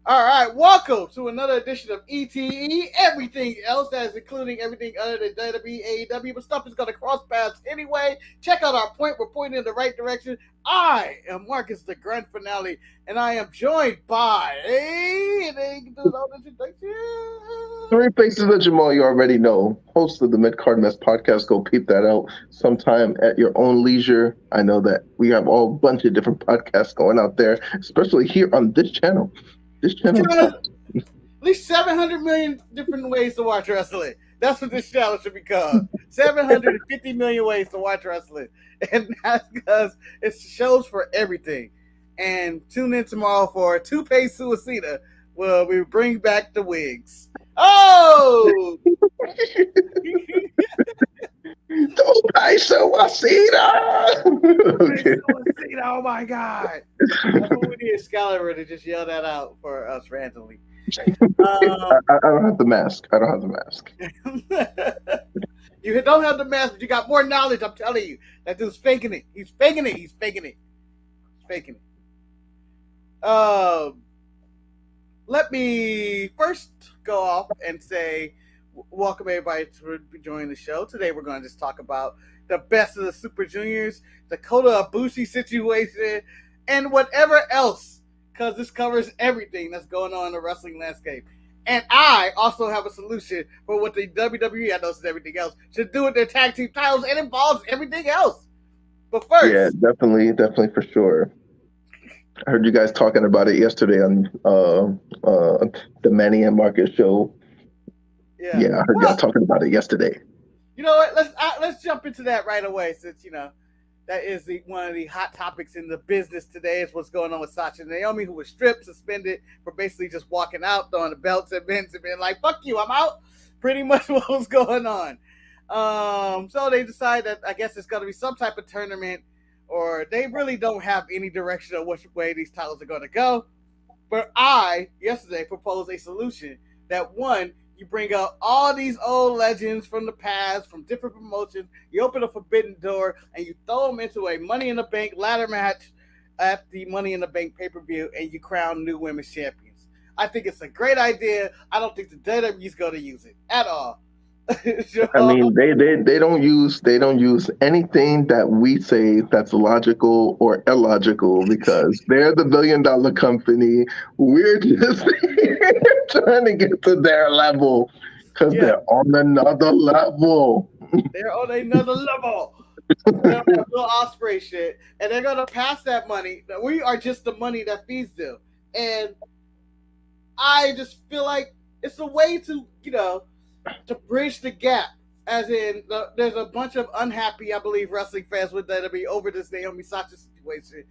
All right, welcome to another edition of ETE. Everything else that is including everything other than WWE, AEW, but stuff is going to cross paths anyway. Check out our point. We're pointing in the right direction. I am Marcus, the grand finale, and I am joined by Three faces of Jemal you already know. Host of the Mid Card Mess podcast. Go peep that out sometime at your own leisure. I know that we have all a bunch of different podcasts going out there, especially here on this channel. This channel at least 700 million different ways to watch wrestling. That's what this channel should be called. 750 million ways to watch wrestling. And that's because it's shows for everything. And tune in tomorrow for Toupee Suicida, where we bring back the wigs. Oh! Toupee Suicida! Okay. Oh my God! That's what we need Excalibur to just yell that out for us randomly. I don't have the mask. You don't have the mask, but you got more knowledge. I'm telling you, that dude's faking it. He's faking it. Let me first go off and say welcome everybody to join the show. Today we're going to just talk about the best of the Super Juniors, the Kota Ibushi situation, and whatever else, because this covers everything that's going on in the wrestling landscape. And I also have a solution for what the WWE, I know it's everything else, should do with their tag team titles, and involves everything else. But first, yeah, definitely for sure. I heard you guys talking about it yesterday on the Manny and Marcus show. Yeah, I heard y'all talking about it yesterday. You know what? Let's jump into that right away, since that is one of the hot topics in the business today. Is what's going on with Sasha and Naomi, who was stripped, suspended for basically just walking out, throwing the belts at Vince and being like, "Fuck you, I'm out." Pretty much what was going on. So they decide that I guess it's going to be some type of tournament, or they really don't have any direction of which way these titles are going to go. But I yesterday proposed a solution that one. You bring out all these old legends from the past, from different promotions. You open a forbidden door, and you throw them into a Money in the Bank ladder match at the Money in the Bank pay-per-view, and you crown new women's champions. I think it's a great idea. I don't think the WWE is going to use it at all. I mean, they don't use anything that we say that's logical or illogical, because they're the $1 billion company. We're just trying to get to their level because they're on another level. They're on another level. They're on that Will Ospreay shit, and they're gonna pass that money. We are just the money that feeds them, and I just feel like it's a way to to bridge the gap, as in there's a bunch of unhappy, I believe, wrestling fans with WWE over this Naomi Sasha situation.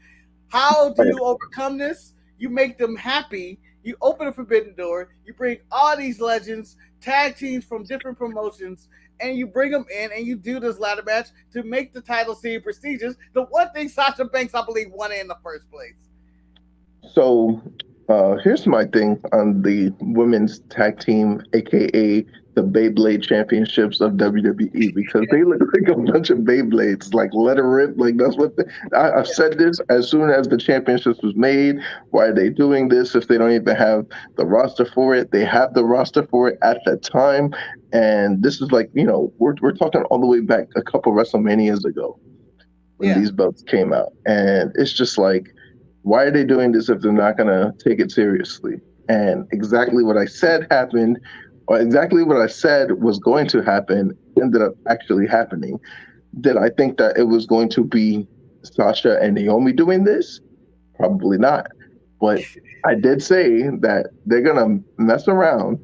How do you overcome this? You make them happy. You open a forbidden door. You bring all these legends, tag teams from different promotions, and you bring them in, and you do this ladder match to make the title seem prestigious. The one thing Sasha Banks, I believe, won in the first place. So here's my thing on the women's tag team, aka the Beyblade Championships of WWE, because they look like a bunch of Beyblades. Like, let it rip. Like, that's what I've said this as soon as the championships was made. Why are they doing this if they don't even have the roster for it? They have the roster for it at that time, and this is like, we're talking all the way back a couple WrestleManias ago when these belts came out, and it's just like, why are they doing this if they're not gonna take it seriously? And exactly what I said happened. Or exactly what I said was going to happen ended up actually happening. Did I think that it was going to be Sasha and Naomi doing this? Probably not. But I did say that they're going to mess around,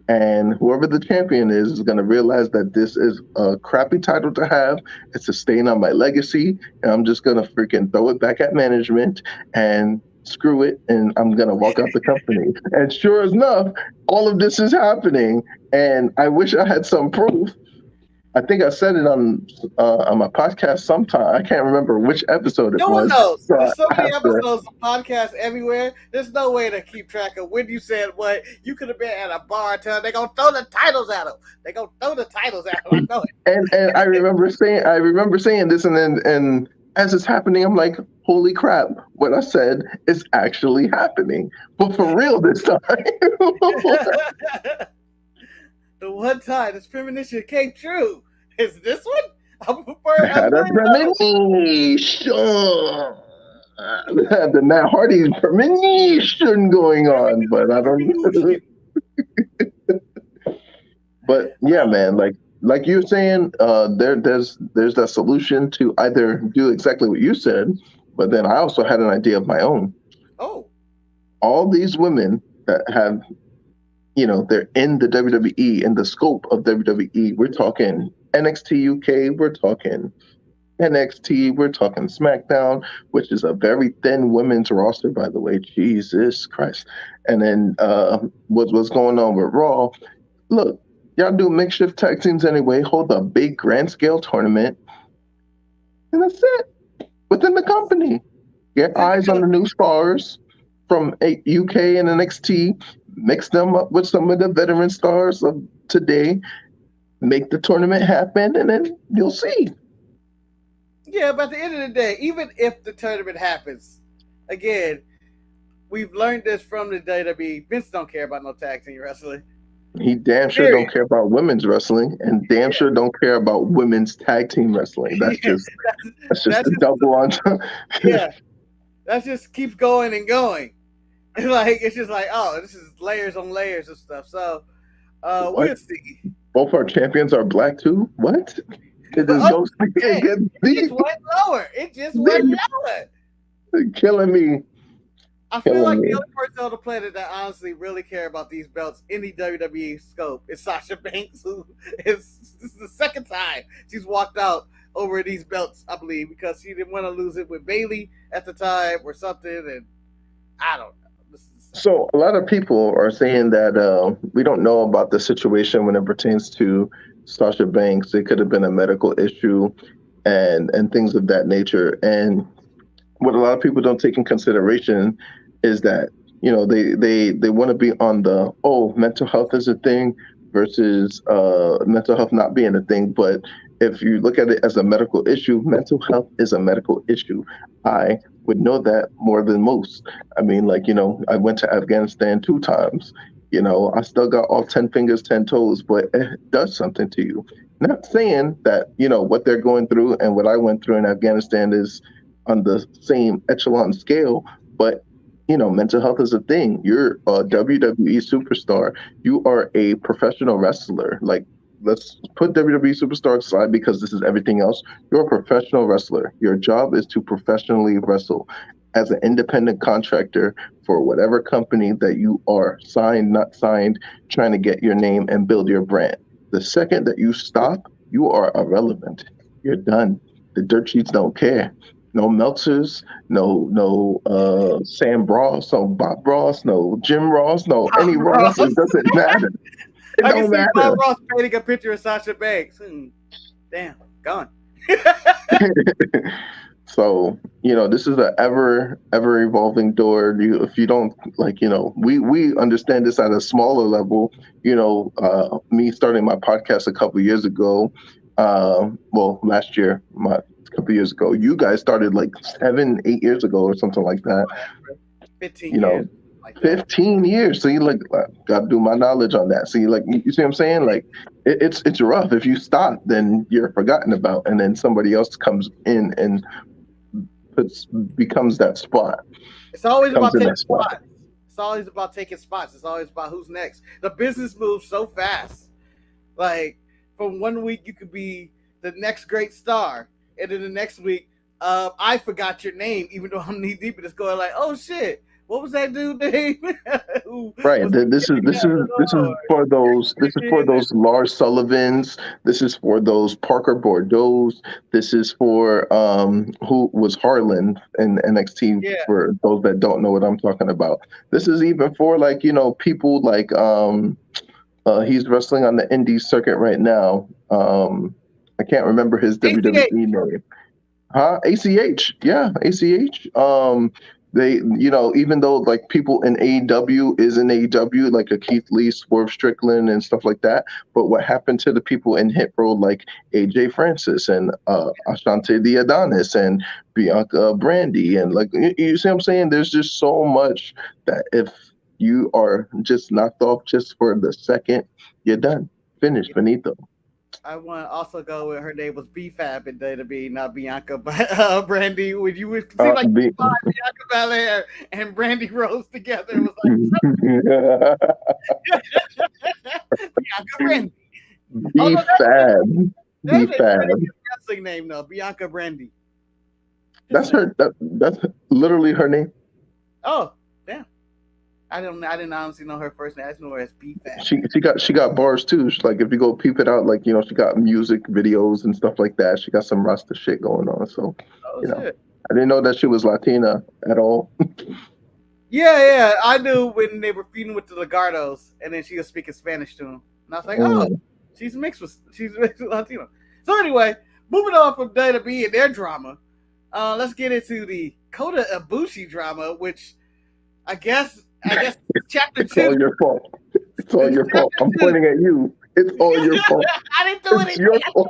and whoever the champion is going to realize that this is a crappy title to have. It's a stain on my legacy, and I'm just going to freaking throw it back at management and screw it, and I'm gonna walk out the company. And sure enough, all of this is happening, and I wish I had some proof. I think I said it on my podcast sometime. I can't remember which episode it was. No one knows. There's so many episodes of podcasts everywhere. There's no way to keep track of when you said what. You could have been at a bar telling they're gonna throw the titles at them. They're gonna throw the titles at them. I know it. And I remember saying this, and then as it's happening, I'm like, holy crap, what I said is actually happening. But for real this time. The one time this premonition came true is this one. I I prefer had a premonition. I had the Matt Hardy premonition going on, but I don't. But yeah, man, like you're saying, there's that solution to either do exactly what you said, but then I also had an idea of my own. Oh, All these women that have, they're in the WWE, in the scope of WWE. We're talking NXT UK, we're talking NXT, we're talking SmackDown, which is a very thin women's roster, by the way. Jesus Christ. And then what's going on with Raw? Look, y'all do makeshift tag teams anyway, hold a big grand scale tournament, and that's it. Within the company. Get eyes on the new stars from UK and NXT, mix them up with some of the veteran stars of today, make the tournament happen, and then you'll see. yeah, but at the end of the day, even if the tournament happens, again, we've learned this from the WWE. Vince don't care about no tag team wrestling. He damn sure don't care about women's wrestling, and damn sure don't care about women's tag team wrestling. That's just a double on. Yeah, that just keeps going and going. Like it's just like, oh, this is layers on layers of stuff. So we'll see. Both our champions are black too. What? It just it went lower. It just went lower. Killing me. I feel like the only person on the planet that honestly really care about these belts in the WWE scope is Sasha Banks, who this is the second time she's walked out over these belts, I believe, because she didn't want to lose it with Bayley at the time or something, and I don't know. So a lot of people are saying that we don't know about the situation when it pertains to Sasha Banks. It could have been a medical issue and things of that nature. And what a lot of people don't take in consideration is that, they want to be on the, mental health is a thing versus mental health not being a thing. But if you look at it as a medical issue, mental health is a medical issue. I would know that more than most. I mean, I went to Afghanistan 2 times. I still got all 10 fingers, 10 toes, but it does something to you. Not saying that, what they're going through and what I went through in Afghanistan is on the same echelon scale, but mental health is a thing. You're a WWE superstar. You are a professional wrestler. Like, let's put WWE superstar aside because this is everything else. You're a professional wrestler. Your job is to professionally wrestle as an independent contractor for whatever company that you are signed, not signed, trying to get your name and build your brand. The second that you stop, you are irrelevant. You're done. The dirt sheets don't care. No Meltzers, no Sam Ross, no Bob Ross, no Jim Ross, no any Ross. It doesn't matter. It don't matter. Bob Ross painting a picture of Sasha Banks. Damn, gone. So, this is an ever evolving door. If you don't we understand this at a smaller level. Me starting my podcast a couple years ago, last year, a couple years ago. You guys started 7-8 years ago or something like that. 15 years. 15 years. So you got to do my knowledge on that. So you see what I'm saying? It's rough. If you stop, then you're forgotten about, and then somebody else comes in and becomes that spot. It's always about taking spots. It's always about taking spots. It's always about who's next. The business moves so fast. From one week you could be the next great star, and then the next week, I forgot your name, even though I'm knee deep in this, going oh shit, what was that dude name? Right. This is for those Lars Sullivans. This is for those Parker Bordeaux's. This is for who was Harlan in NXT. Yeah. For those that don't know what I'm talking about. This is even for people he's wrestling on the indie circuit right now. I can't remember his WWE name. ACH. Yeah, ACH. They, even though like people in AEW is in AEW, like a Keith Lee, Swerve Strickland, and stuff like that. But what happened to the people in Hit Row, like AJ Francis and Ashante the Adonis and Bianca Brandy, and like you see what I'm saying? There's just so much that if you are just knocked off just for the second, you're done. Finished, finito. I want to also go with her name was BFAB in WWE, not Bianca, but Brandy. Would you would seem like Be- Bianca Belair and Brandy Rose together? It was like Bianca Brandy. Be fab. Be That's a fab. wrestling name though, Bianca Brandy. That's her. That's literally her name. Oh, damn! I didn't honestly know her first name. I just know her as BFAB. She got bars too. Like if you go peep it out, like she got music videos and stuff like that. She got some Rasta shit going on. So Oh shit! I didn't know that she was Latina at all. Yeah. I knew when they were feuding with the Legardos, and then she was speaking Spanish to him, and I was like, oh, she's mixed with Latino. So anyway, moving on from WWE and their drama, let's get into the Kota Ibushi drama, which I guess chapter It's 2. all your fault. It's all your fault. I'm pointing at you. It's all your fault. I didn't do It's anything. your fault.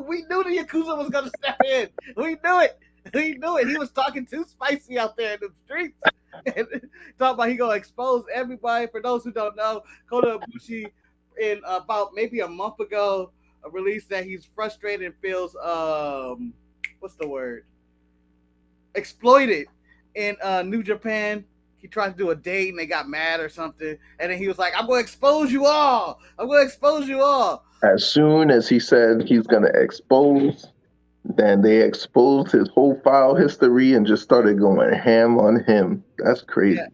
We knew the Yakuza was gonna step in. We knew it. He was talking too spicy out there in the streets. Talking about he gonna expose everybody. For those who don't know, Kota Ibushi in about maybe a month ago released that he's frustrated and feels what's the word? Exploited in New Japan. He tried to do a date and they got mad or something, and then he was like, "I'm gonna expose you all. I'm gonna expose you all." As soon as he said he's gonna expose, then they exposed his whole file history and just started going ham on him. That's crazy. Yeah.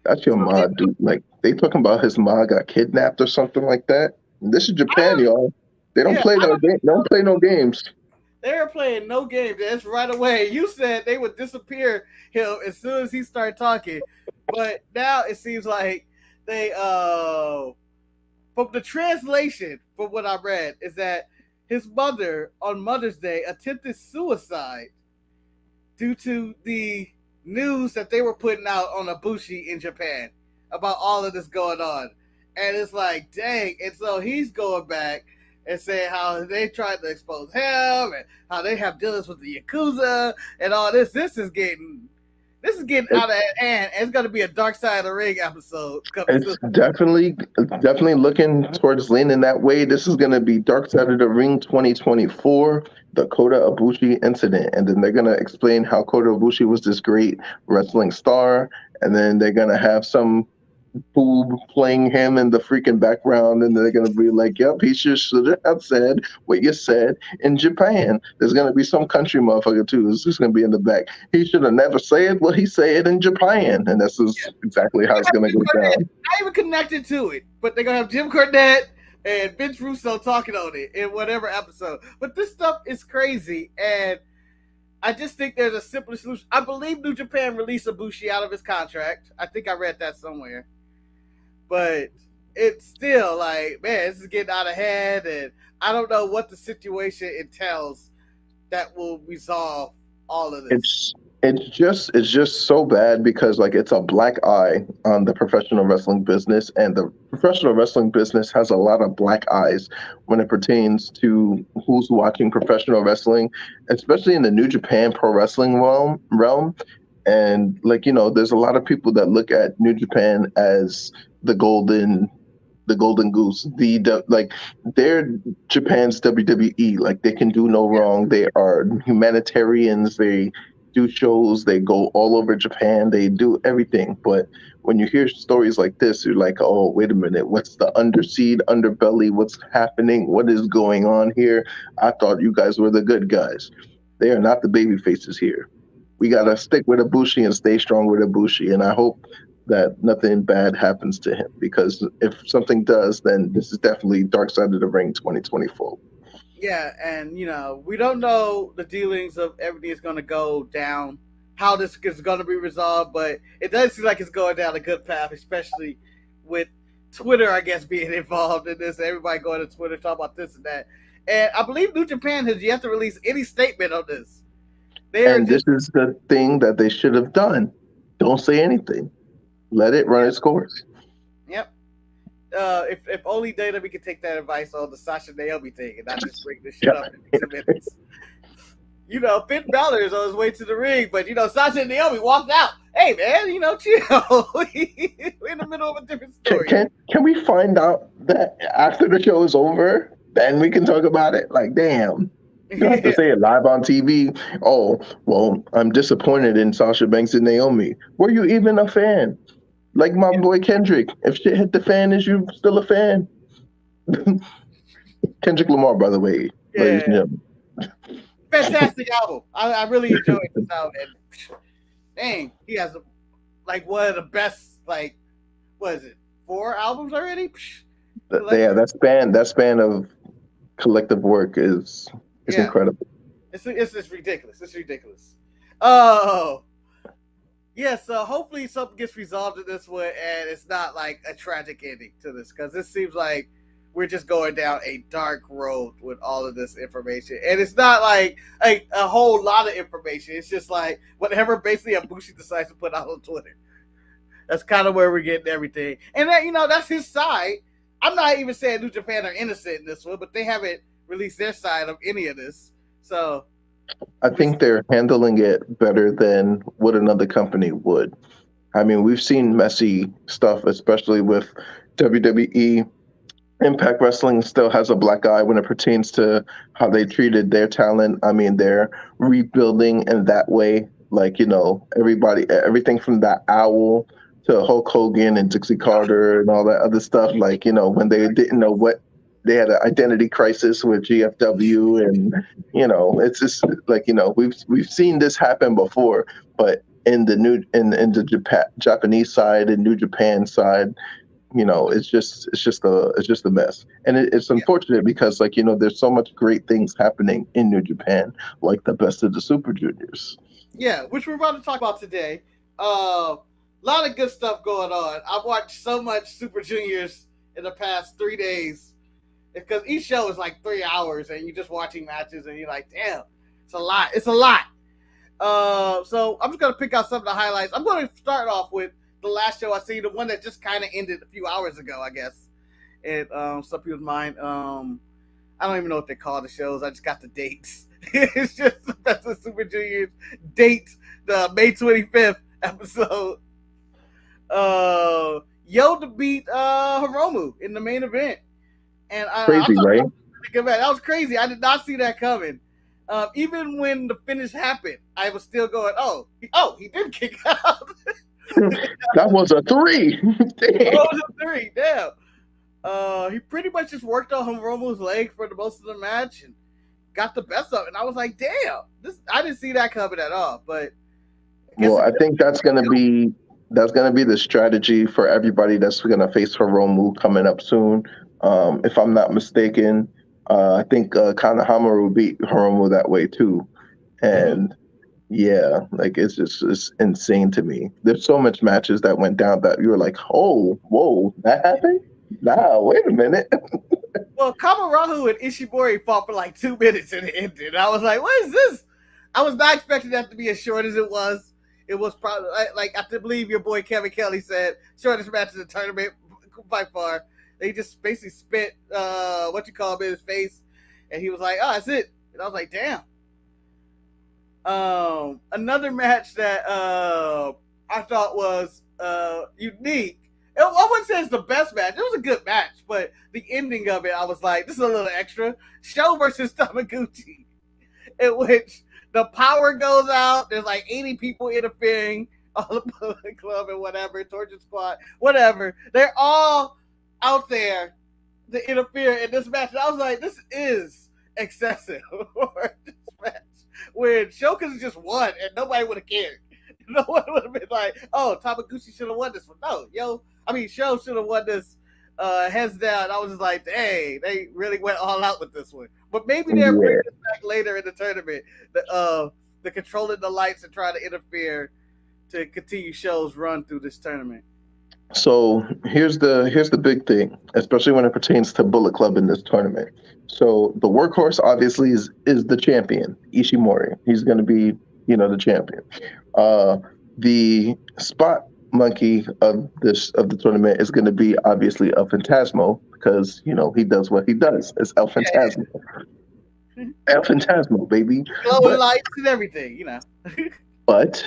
That's your ma, dude. Like they talking about his ma got kidnapped or something like that. This is Japan, y'all. They don't play no game. Don't play no games. They were playing no games. That's right away. You said they would disappear him as soon as he started talking, but now it seems like they from the translation from what I read is that his mother on Mother's Day attempted suicide due to the news that they were putting out on Ibushi in Japan about all of this going on. And it's like, dang. And so he's going back and saying how they tried to expose him and how they have dealings with the Yakuza and all this. This is getting out of hand. It's going to be a Dark Side of the Ring episode. It's definitely looking towards leaning that way. This is going to be Dark Side of the Ring 2024, the Kota Ibushi incident. And then they're going to explain how Kota Ibushi was this great wrestling star. And then they're going to have some fool playing him in the freaking background, and they're gonna be like, "Yep, he should have said what you said in Japan." There's gonna be some country motherfucker too. It's just gonna be in the back. He should have never said what he said in Japan, and this is exactly how it's gonna go down. Not even connected to it, but they're gonna have Jim Cornette and Vince Russo talking on it in whatever episode. But this stuff is crazy, and I just think there's a simpler solution. I believe New Japan released Ibushi out of his contract. I think I read that somewhere. But it's still like, man, this is getting out of hand, and I don't know what the situation entails that will resolve all of this. It's just so bad because like it's a black eye on the professional wrestling business, and the professional wrestling business has a lot of black eyes when it pertains to who's watching professional wrestling, especially in the New Japan Pro Wrestling realm. And like there's a lot of people that look at New Japan as the golden goose, like they're Japan's WWE. Like they can do no wrong. They are humanitarians. They do shows. They go all over Japan. They do everything. But when you hear stories like this, you're like, oh, wait a minute. What's the underbelly? What's happening? What is going on here? I thought you guys were the good guys. They are not the baby faces here. We gotta stick with Ibushi and stay strong with Ibushi. And I hope that nothing bad happens to him, because if something does, then this is definitely Dark Side of the Ring 2024. Yeah, and we don't know the dealings of everything is going to go down, how this is going to be resolved, but it does seem like it's going down a good path, especially with Twitter, I guess, being involved in this. Everybody going to Twitter talking about this and that. And I believe New Japan has yet to release any statement on this. They are And this just is the thing that they should have done. Don't say anything. Let it run its course. yep. If only WWE could take that advice on the Sasha Naomi thing and not just bring this shit Yeah. up in 2 minutes. Finn Balor is on his way to the ring, but Sasha and Naomi walked out. Hey man, chill. We're in the middle of a different story. Can we find out that after the show is over, then we can talk about it? Like, damn. You don't have to say it live on TV. Oh, well, I'm disappointed in Sasha Banks and Naomi. Were you even a fan? Like my boy Kendrick. If shit hit the fan, is you still a fan? Kendrick Lamar, by the way, ladies and gentlemen. Fantastic album. I really enjoyed this album. And dang, he has one of the best, what is it, 4 albums already? Yeah, that span of collective work is incredible. It's ridiculous. It's ridiculous. Oh, yeah. So hopefully something gets resolved in this one, and it's not like a tragic ending to this, because this seems like we're just going down a dark road with all of this information, and it's not like a whole lot of information. It's just like whatever basically Ibushi decides to put out on Twitter. That's kind of where we're getting everything, and that that's his side. I'm not even saying New Japan are innocent in this one, but they haven't release their side of any of this. So I think they're handling it better than what another company would. I mean, we've seen messy stuff, especially with WWE. Impact Wrestling still has a black eye when it pertains to how they treated their talent. I mean, they're rebuilding in that way. Like, everything from that owl to Hulk Hogan and Dixie Carter and all that other stuff. Like, when they didn't know what, they had an identity crisis with GFW, and it's just like we've seen this happen before, but in the Japanese side and New Japan side, it's just a mess, and it's unfortunate because there's so much great things happening in New Japan, like the Best of the Super Juniors. Yeah, which we're about to talk about today. A lot of good stuff going on. I've watched so much Super Juniors in the past 3 days. Because each show is like 3 hours, and you're just watching matches, and you're like, damn, it's a lot. It's a lot. So I'm just going to pick out some of the highlights. I'm going to start off with the last show I seen, the one that just kind of ended a few hours ago, I guess. And some people's mind. I don't even know what they call the shows. I just got the dates. It's just the Best of Super Juniors date, the May 25th episode. Yoda beat Hiromu in the main event. And crazy, right? That was crazy. I did not see that coming. Even when the finish happened, I was still going, oh, he did kick out. That was a 3. That was a 3, damn. He pretty much just worked on Hiromu's leg for the most of the match and got the best of it. And I was like, damn, I didn't see that coming at all. But I think that's gonna be the strategy for everybody that's gonna face Hiromu coming up soon. If I'm not mistaken, I think Kanahamaru beat Hiromu that way too. And it's insane to me. There's so much matches that went down that you were like, oh, whoa, that happened? Nah, wait a minute. Well, Kamarahu and Ishimori fought for like 2 minutes and it ended. I was like, what is this? I was not expecting that to be as short as it was. It was probably, I believe your boy Kevin Kelly said, shortest match in the tournament by far. They just basically spit in his face, and he was like, "Oh, that's it." And I was like, "Damn." Another match that I thought was unique. I wouldn't say it's the best match. It was a good match, but the ending of it, I was like, "This is a little extra." Show versus Tamaguchi, in which the power goes out. There's like 80 people interfering, all the club and whatever, Torture Squad, whatever. They're all out there to interfere in this match. And I was like, this is excessive for this match. When Sho could have just won and nobody would have cared. No one would have been like, oh, Tamaguchi should have won this one. No, Sho should have won this hands down. I was just like, dang, they really went all out with this one. But maybe they'll bring this back later in the tournament. The controlling the lights and trying to interfere to continue Sho's run through this tournament. So here's the big thing, especially when it pertains to Bullet Club in this tournament. So the workhorse obviously is the champion, Ishimori. He's going to be, the champion. The spot monkey of the tournament is going to be obviously El Phantasmo because he does what he does. It's El Phantasmo. El Phantasmo, baby. Glowing lights and everything, But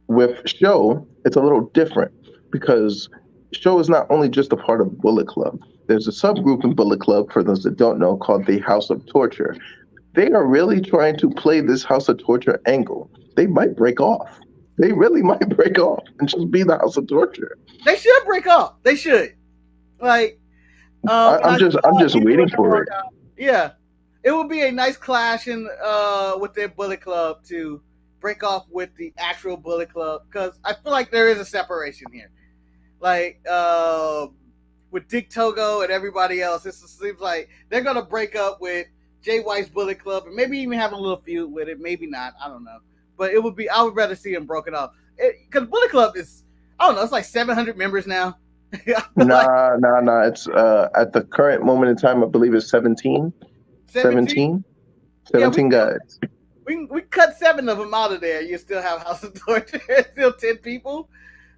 with Show, it's a little different because Show is not only just a part of Bullet Club. There's a subgroup in Bullet Club, for those that don't know, called the House of Torture. They are really trying to play this House of Torture angle. They might break off. They really might break off and just be the House of Torture. They should break off. They should. Like, I'm just waiting for it. Yeah, it would be a nice clash in with their Bullet Club to break off with the actual Bullet Club because I feel like there is a separation here. Like with Dick Togo and everybody else, it seems like they're gonna break up with Jay White's Bullet Club and maybe even have a little feud with it. Maybe not. I don't know. But I would rather see them broken up because Bullet Club is, I don't know, it's like 700 members now. Nah. It's at the current moment in time, I believe it's 17 guys. We cut 7 of them out of there. You still have House of Torture. Still 10 people.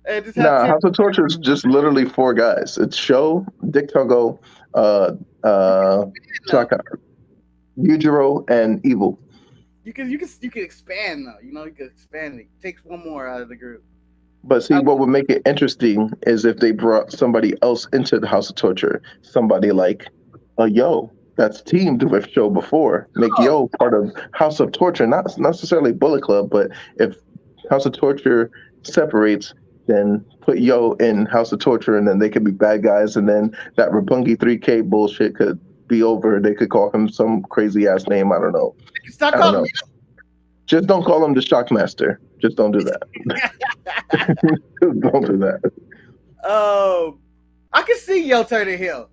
House of Torture is just literally 4 guys. It's Show, Dick Togo, Chaka, Yujiro, and Evil. You can expand though. You can expand it. Takes one more out of the group. But see, what would make it interesting is if they brought somebody else into the House of Torture. Somebody like a Yo that's teamed with Show before. Make Yo part of House of Torture, not necessarily Bullet Club, but if House of Torture separates, then put Yo in House of Torture, and then they could be bad guys, and then that Roppongi 3K bullshit could be over. They could call him some crazy ass name. I don't know. Stop calling him. Just don't call him the Shockmaster. Just don't do that. Just don't do that. I can see Yo turning heel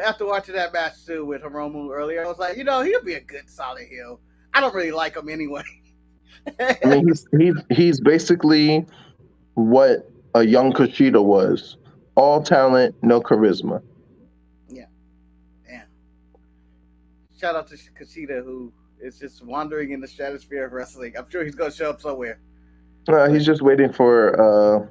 after watching that match too with Hiromu earlier. I was like, he'll be a good solid heel. I don't really like him anyway. I mean, he's basically what a young Kushida was. All talent, no charisma. Yeah. Shout out to Kushida, who is just wandering in the stratosphere of wrestling. I'm sure he's going to show up somewhere. He's just waiting for,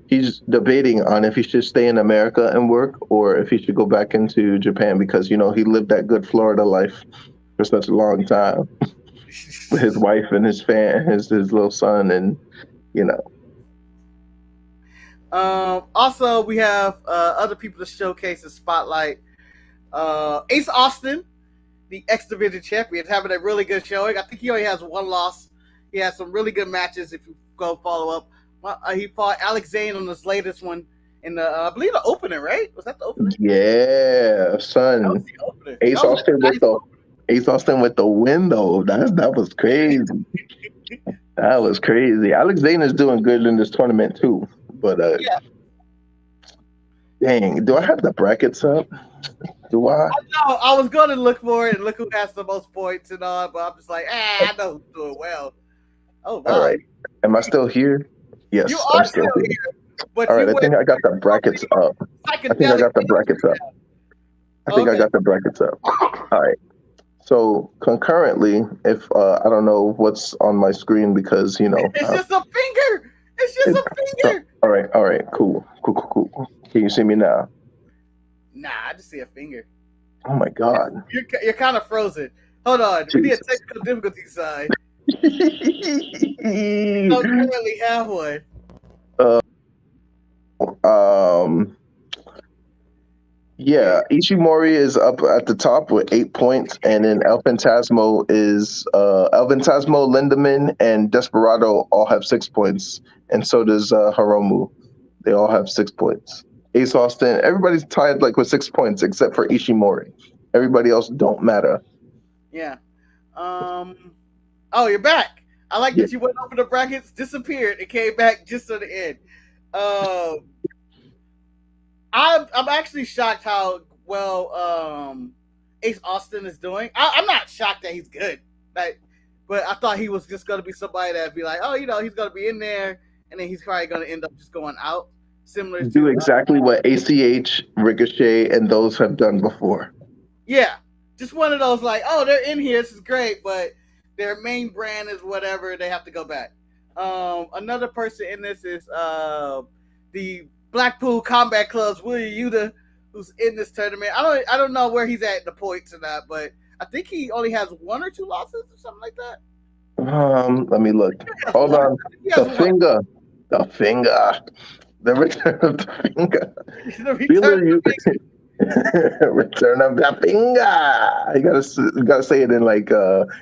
he's debating on if he should stay in America and work or if he should go back into Japan because, he lived that good Florida life for such a long time. With his wife and his little son and, Also, we have other people to showcase and spotlight. Ace Austin, the X Division champion, having a really good showing. I think he only has 1 loss. He has some really good matches if you go follow up. He fought Alex Zane on this latest one in the, I believe, the opener, right? Was that the opener? Yeah, son. That was the opener. Ace Austin with the win, though. That was crazy. That was crazy. Alex Zane is doing good in this tournament, too. But, yeah. Dang, do I have the brackets up? Do I? I know. I was going to look for it and look who has the most points and all, but I'm just like, I know who's doing well. Oh, wow. All right. Am I still here? Yes, I'm still here. But all right, I think I got the brackets up. I think I got the brackets up. I got the brackets up. All right. So concurrently, if I don't know what's on my screen because, It's just a finger. It's just a finger. All right. Cool. Can you see me now? Nah, I just see a finger. Oh my God. You're kind of frozen. Hold on. We need a technical difficulty sign. Don't currently have one. Yeah, Ishimori is up at the top with 8 points, and then El Phantasmo, Lindemann, and Desperado all have 6 points, and so does Hiromu. They all have 6 points. Ace Austin, everybody's tied with 6 points except for Ishimori. Everybody else don't matter. Yeah. Oh, you're back. I like that you went over the brackets, disappeared, and came back just at the end. I'm actually shocked how well Ace Austin is doing. I'm not shocked that he's good, but I thought he was just going to be somebody that'd be like, he's going to be in there, and then he's probably going to end up just going out. Similar to exactly what ACH, Ricochet, and those have done before. Yeah, just one of those they're in here. This is great, but their main brand is whatever, they have to go back. Another person in this is the Blackpool Combat Club's William Yuta, who's in this tournament. I don't know where he's at in the points or not, but I think he only has 1 or 2 losses or something like that. Let me look. Hold on. The finger. The return of the finger. Return of the finger. You gotta say it in like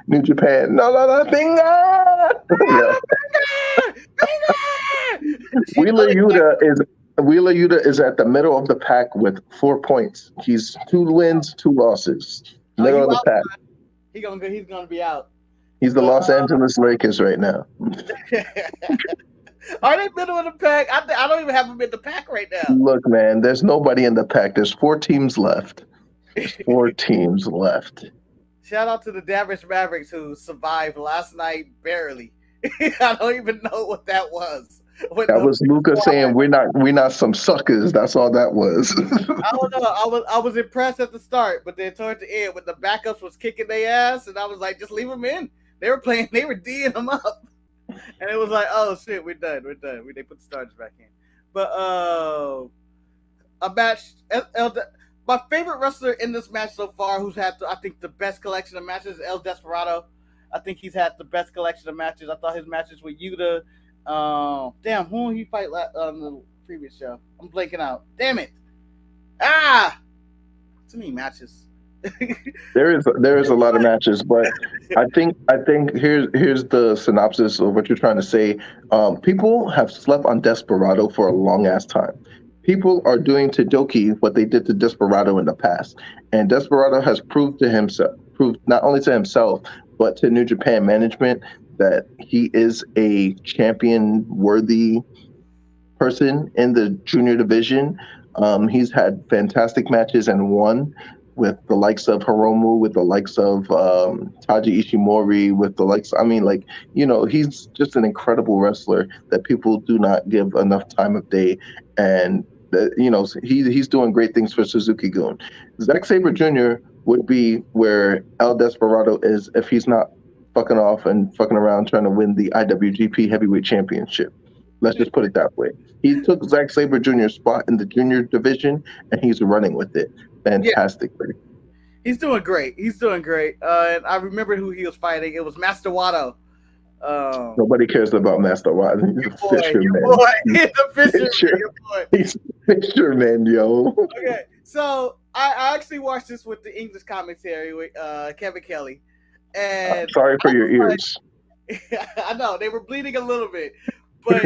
New Japan. No, the finger. Wheeler Yuta is at the middle of the pack with 4 points. He's 2 wins, 2 losses. Middle of the pack. He's gonna be out. He's the Los Angeles Lakers right now. Are they middle of the pack? I don't even have them in the pack right now. Look, man, there's nobody in the pack. There's 4 teams left. Shout out to the Dallas Mavericks who survived last night barely. I don't even know what that was. That was Luka saying we're not some suckers. That's all that was. I don't know. I was impressed at the start, but then towards the end, when the backups was kicking their ass, and I was like, just leave them in. They were D'ing them up, and it was like, oh shit, we're done. They put the starters back in. But a match. My favorite wrestler in this match so far, who's had I think the best collection of matches, is El Desperado. I think he's had the best collection of matches. I thought his matches with Yuta. Who did he fight on the previous show? I'm blanking out. Damn it! Too many matches. There is a lot of matches, but I think here's the synopsis of what you're trying to say. People have slept on Desperado for a long ass time. People are doing to Doki what they did to Desperado in the past, and Desperado has proved not only to himself but to New Japan management that he is a champion-worthy person in the junior division. He's had fantastic matches and won with the likes of Hiromu, with the likes of Taji Ishimori, with the likes. He's just an incredible wrestler that people do not give enough time of day, and he's doing great things for Suzuki-gun. Zack Sabre Jr. would be where El Desperado is if he's not fucking off and fucking around trying to win the IWGP Heavyweight Championship. Let's just put it that way. He took Zack Sabre Jr.'s spot in the junior division, and he's running with it fantastically. Yeah. He's doing great. And I remember who he was fighting. It was Master Wato. Nobody cares about Master Wato. He's a fisherman. He's a fisherman. He's a fisherman, yo. Okay, so I actually watched this with the English commentary with Kevin Kelly. And I'm sorry for your ears. I know they were bleeding a little bit, but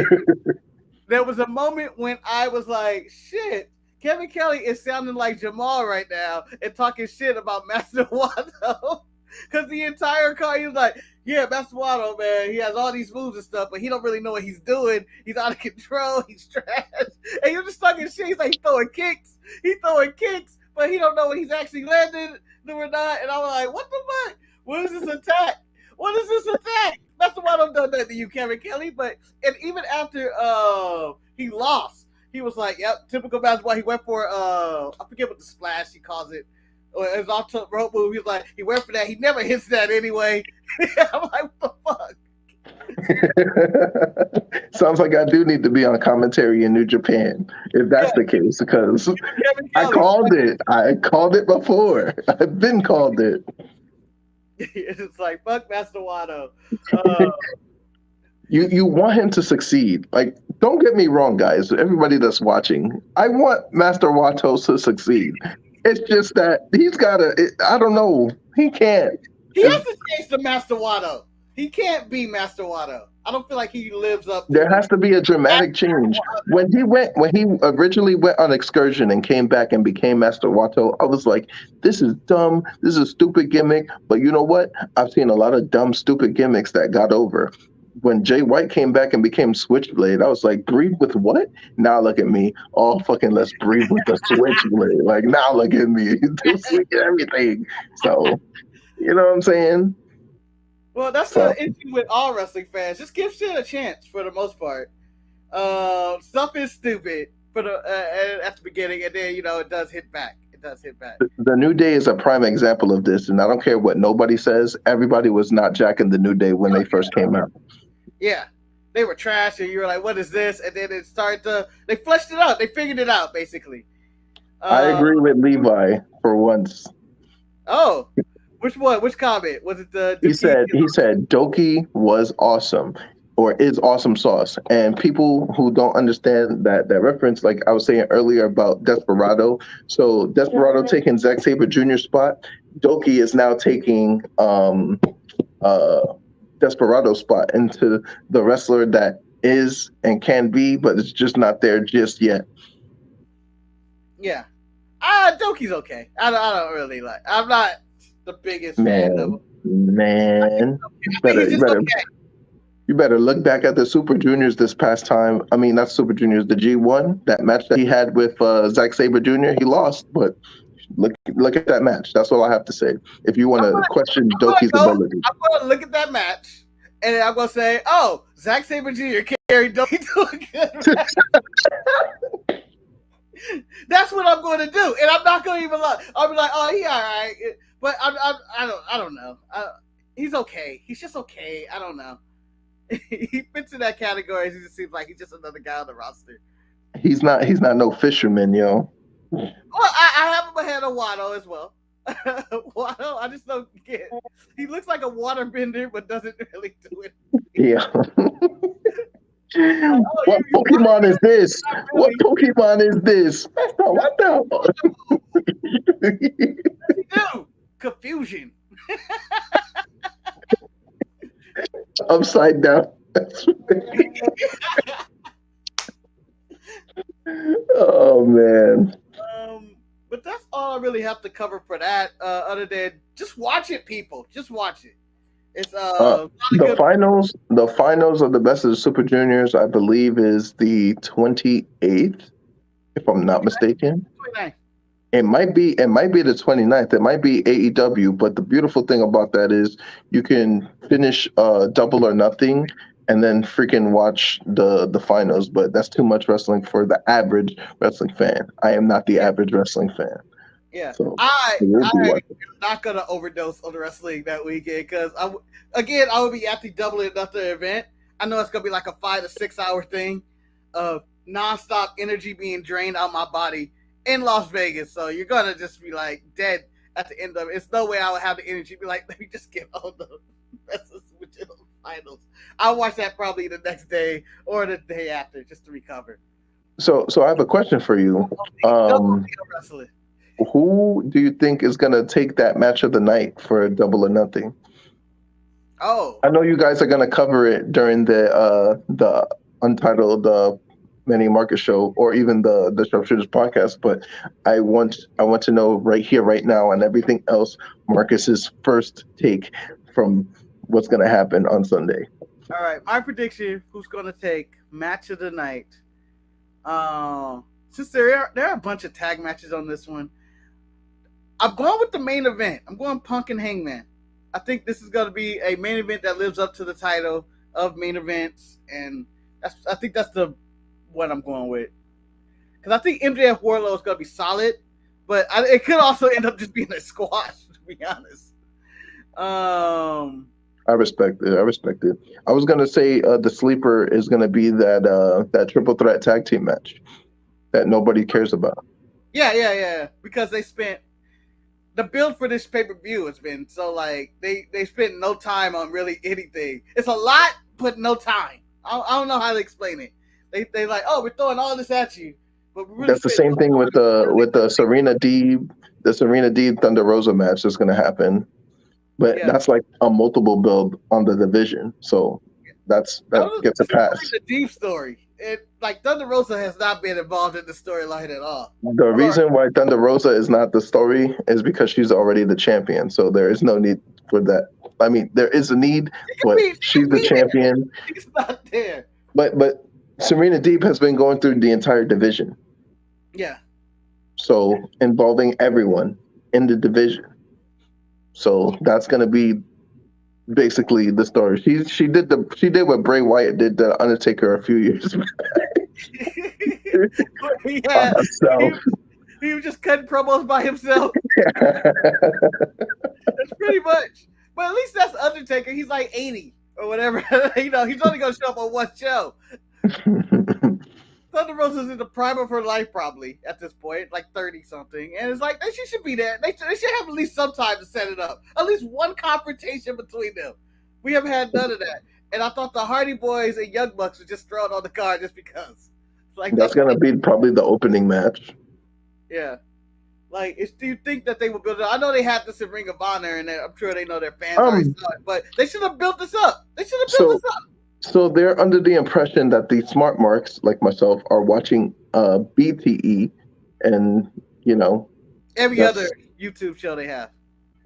there was a moment when I was like, "Shit, Kevin Kelly is sounding like Jemal right now and talking shit about Master Wato." Because the entire car, he was like, "Yeah, Master Wato, man, he has all these moves and stuff, but he don't really know what he's doing. He's out of control. He's trash." And you're just talking shit. He's like, he's throwing kicks, but he don't know what he's actually landing or not. And I was like, "What the fuck? What is this attack? Master Wato done that to you, Kevin Kelly." And even after he lost, he was like, "Yep, typical Master Wato." He went for I forget what the splash he calls it. It was off top rope move. He was like, he went for that. He never hits that anyway. I'm like, what the fuck? Sounds like I do need to be on commentary in New Japan if that's the case, because I called it before. I've been called it. It's like, fuck Master Wato. You want him to succeed. Like, don't get me wrong, guys. Everybody that's watching, I want Master Wato to succeed. It's just that he's got to. I don't know. He can't. He has to change to Master Wato. He can't be Master Wato. I don't feel like he lives up to There has to be a dramatic change. When he originally went on excursion and came back and became Master Wato, I was like, this is dumb. This is a stupid gimmick. But you know what? I've seen a lot of dumb, stupid gimmicks that got over. When Jay White came back and became Switchblade, I was like, breathe with what? Now look at me. Oh, fucking let's breathe with the Switchblade. Like, now look at me. Do everything. So, you know what I'm saying? Well, that's the issue with all wrestling fans. Just give shit a chance for the most part. Stuff is stupid at the beginning, and then, it does hit back. It does hit back. The New Day is a prime example of this, and I don't care what nobody says. Everybody was not jacking the New Day when they first came out. Yeah, they were trash, and you were like, "What is this?" And then it started to. They fleshed it out. They figured it out, basically. I agree with Levi for once. Oh, which one? Which comment was it? He said Doki was awesome, or is awesome sauce. And people who don't understand that reference, like I was saying earlier about Desperado. So Desperado taking Zack Sabre Jr.'s spot. Doki is now taking Desperado's spot into the wrestler that is and can be, but it's just not there just yet. Yeah. Doki's okay. I don't really like. I'm not the biggest fan of him. Man, you better look back at the Super Juniors this past time. I mean, not Super Juniors, the G1, that match that he had with Zack Sabre Jr. He lost, but look at that match. That's all I have to say. If you want to question Doki's ability, I'm going to look at that match, and then I'm going to say, "Oh, Zack Sabre Jr. carried Doki to a good match." That's what I'm going to do, and I'm not going to even lie. I'll be like, "Oh, he all right," but I don't know. He's okay. He's just okay. I don't know. He fits in that category. He just seems like he's just another guy on the roster. He's not no fisherman, yo. Well, I have him ahead of Watto as well. Watto, I just don't get. He looks like a waterbender, but doesn't really do it. Yeah. What Pokemon is this? What Pokemon is this? What the? No, confusion. Upside down. Oh man. But that's all I really have to cover for that. Other than just watch it, people. Just watch it. It's the finals. The finals of the Best of the Super Juniors, I believe, is the 28th, if I'm not mistaken. 29th. It might be the 29th. It might be AEW, but the beautiful thing about that is you can finish Double or Nothing and then freaking watch the finals. But that's too much wrestling for the average wrestling fan. I am not the average wrestling fan. Yeah, so I'm not gonna overdose on the wrestling that weekend because I will be at the Double or Nothing event. I know it's gonna be like a 5 to 6 hour thing of nonstop energy being drained out my body in Las Vegas. So you're gonna just be like dead at the end of it. It's no way I would have the energy to be like, let me just get on the Best of the finals. I'll watch that probably the next day or the day after just to recover. So I have a question for you. Who do you think is going to take that match of the night for Double or Nothing? Oh, I know you guys are going to cover it during the Untitled Mini Market Show or even the Sharpshooters podcast, but I want to know right here, right now, and everything else, Marcus's first take from what's going to happen on Sunday. All right, my prediction: who's going to take match of the night? Since there are a bunch of tag matches on this one, I'm going with the main event. I'm going Punk and Hangman. I think this is going to be a main event that lives up to the title of main events, and I think that's the one I'm going with. Because I think MJF Wardlow is going to be solid, but it could also end up just being a squash, to be honest. I respect it. I was going to say the sleeper is going to be that triple threat tag team match that nobody cares about. Yeah. Because they spent the build for this pay-per-view has been so like they spent no time on really anything. It's a lot, but no time. I don't know how to explain it. They like, oh, we're throwing all this at you, but we really that's the same thing with the Serena Deeb Thunder Rosa match that's going to happen, but that's like a multiple build on the division, so that gets a pass. The Deeb story. Like Thunder Rosa has not been involved in the storyline at all. The reason why Thunder Rosa is not the story is because she's already the champion, so there is no need for that. I mean, there is a need, but she's the champion. She's not there. But Serena Deeb has been going through the entire division. Yeah. So involving everyone in the division. So that's gonna be basically the story. She did what Bray Wyatt did to Undertaker a few years back. Yeah. He was just cutting promos by himself. That's pretty much. But at least that's Undertaker. He's like 80 or whatever. He's only gonna show up on one show. Thunder Rosa's in the prime of her life probably at this point, like 30 something, and it's like she should be there. They should have at least some time to set it up. At least one confrontation between them. We haven't had none of that. And I thought the Hardy Boys and Young Bucks were just thrown on the card just because. Like that's gonna be probably the opening match. Yeah. Like, do you think that they would build it up? I know they have this in Ring of Honor, and I'm sure they know their fans already saw it, but they should have built this up. They should have built this up. So they're under the impression that the smart marks, like myself, are watching BTE and, every other YouTube show they have.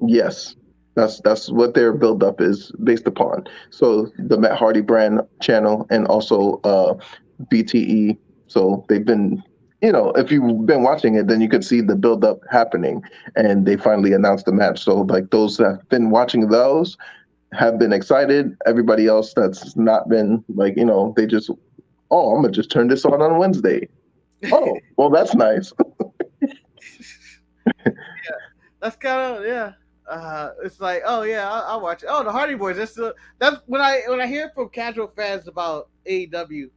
Yes. That's what their build-up is based upon. So the Matt Hardy brand channel and also BTE. So they've been, if you've been watching it, then you could see the build-up happening. And they finally announced the match. So like those that have been watching those have been excited. Everybody else that's not been like, they just, I'm going to just turn this on Wednesday. Oh, well, that's nice. Yeah, that's kind of, yeah. It's like, I'll watch it. Oh, the Hardy Boys. That's when I hear from casual fans about AEW,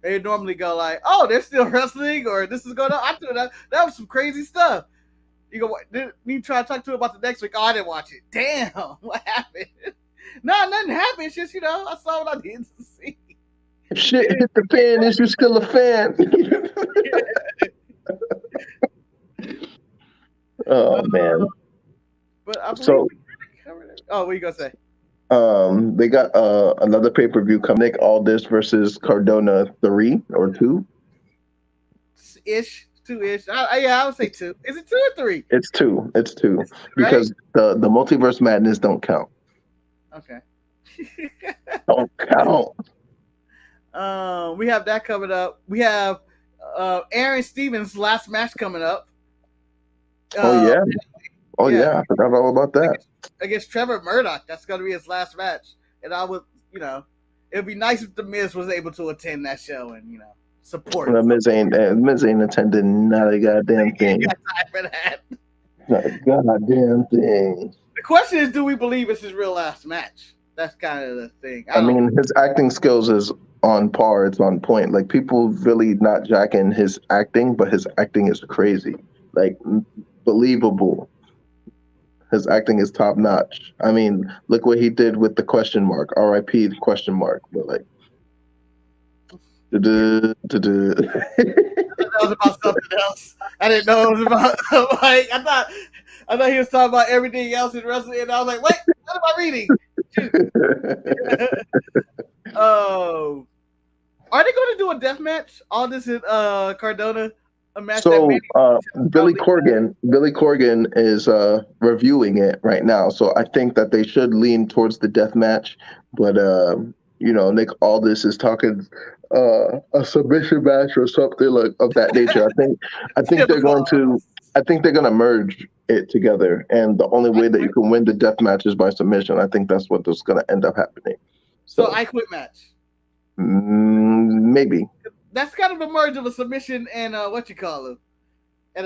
they normally go like, "Oh, they're still wrestling," or "This is going on." I thought that was some crazy stuff. You go, you try to talk to them about the next week. Oh, I didn't watch it. Damn, what happened? No, nothing happened. It's just I saw what I needed to see. Shit hit the fan. Is you still a fan? Oh man. But I believe what are you gonna say? They got another pay-per-view coming. Nick Aldis versus Cardona 3 or 2 ish, 2-ish. I would say 2. Is it 2 or 3? It's 2 because the Multiverse Madness don't count. Okay. Don't count. We have that coming up. We have Aaron Stevens' last match coming up. Yeah, I forgot all about that. Against Trevor Murdoch. That's going to be his last match. And I would, it would be nice if The Miz was able to attend that show and, support. The Miz ain't attending not a goddamn thing. Got time for that. Not a goddamn thing. The question is, do we believe it's his real last match? That's kind of the thing. I mean, his acting skills is on par. It's on point. Like, people really not jacking his acting, but his acting is crazy. Like, believable. His acting is top notch. I mean, look what he did with the question mark. R.I.P. the question mark. But like, that was about something else. I didn't know it was about. Like, I thought he was talking about everything else in wrestling, and I was like, wait, what am I reading? Oh, are they going to do a death match? All this in Cardona. So Billy Corgan is reviewing it right now. So I think that they should lean towards the death match. But Nick Aldis is talking a submission match or something like of that nature. I think they're going to merge it together. And the only way that you can win the death match is by submission. I think that's what's going to end up happening. So I Quit match. Maybe. That's kind of a merge of a submission and and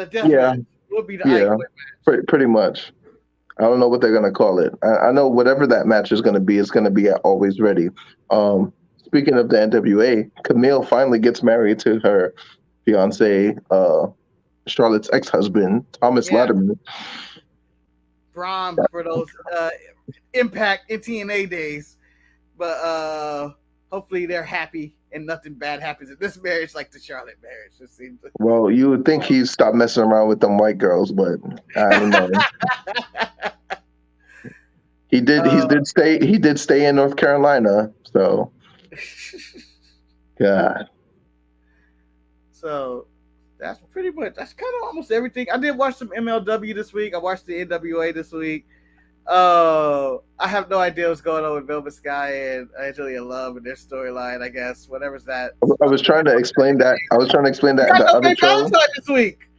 a death match would be the I Quit match. Pretty much. I don't know what they're gonna call it. I know whatever that match is gonna be, it's gonna be at Always Ready. Speaking of the NWA, Camille finally gets married to her fiance, Charlotte's ex-husband, Thomas Latterman. Braun for those Impact and TNA days, but hopefully they're happy. And nothing bad happens in this marriage like the Charlotte marriage. It seems. Well, you would think he'd stop messing around with them white girls, but I don't know. He did stay in North Carolina, so God. So that's kind of almost everything. I did watch some MLW this week. I watched the NWA this week. I have no idea what's going on with Velvet Sky and Angelina Love and their storyline. I guess whatever's that. I was trying to explain that. The other show this week.